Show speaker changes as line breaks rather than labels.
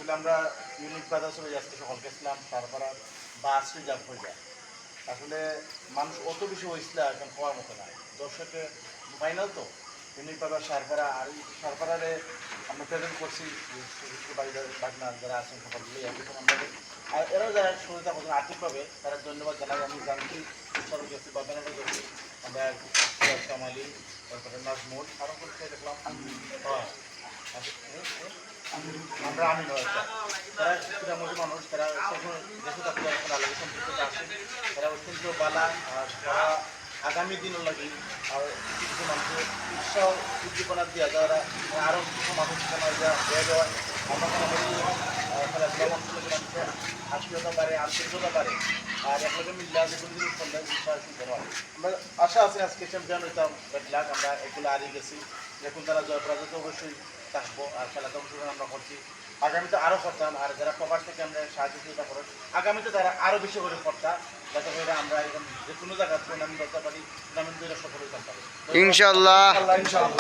আসলে আমরা ইউনিক বাজার চলে যাচ্ছি সকাল গেছিলাম তারপর বাস রিজার্ভ হয়ে যায় আসলে মানুষ অত বেশি হয়েছিল এখন হওয়ার মতো না দর্শকে ফাইনাল তো ইউনিক বাজার সারপাড়া আর এই সারপাড়ারে আমরা প্রেজেন্ট করছি বাড়িদার বাগনার যারা আছেন সকালগুলো এখন আমরা আর এরাও যারা সহযোগিতা করছেন আর্থিকভাবে তারা ধন্যবাদ জানাই আমি জানছি উৎসর্গ গেছি বাগানাটা গেছি আমরা কামালি তারপরে নাজমুল আরও করে দেখলাম আমরা আমি নয় তারা ক্রীড়ামূলক মানুষ তারা দেশে থাকতে আলোচনা সম্পর্কে আসে তারা অত্যন্ত বালা আর তারা আগামী দিনও লাগে আর কিছু মানুষের উৎসাহ উদ্দীপনা দেওয়া যারা আরও কিছু মানুষ দেওয়া দেওয়া আমরা খেলাধুলা অঞ্চলের মানুষের আত্মীয়তা পারে আন্তরিকতা পারে আর একলগে মিল্লা যে কোনো জিনিস করলে উৎসাহ হয় আমরা আশা আছে আজকে চ্যাম্পিয়ন হইতাম ব্যাটলাক আমরা এগুলো হারিয়ে গেছি দেখুন তারা জয় পরাজয় অবশ্যই থাকবো আর খেলাতে অংশগ্রহণ আমরা করছি আগামীতে আরও করতাম আর যারা প্রবাস থেকে আমরা সাহায্য সহযোগিতা করেন আগামীতে তারা আরও বেশি করে করতাম যাতে করে আমরা এরকম যে কোনো জায়গায় টুর্নামেন্ট করতে পারি টুর্নামেন্ট সফল হইতে পারি
ইনশাআল্লাহ।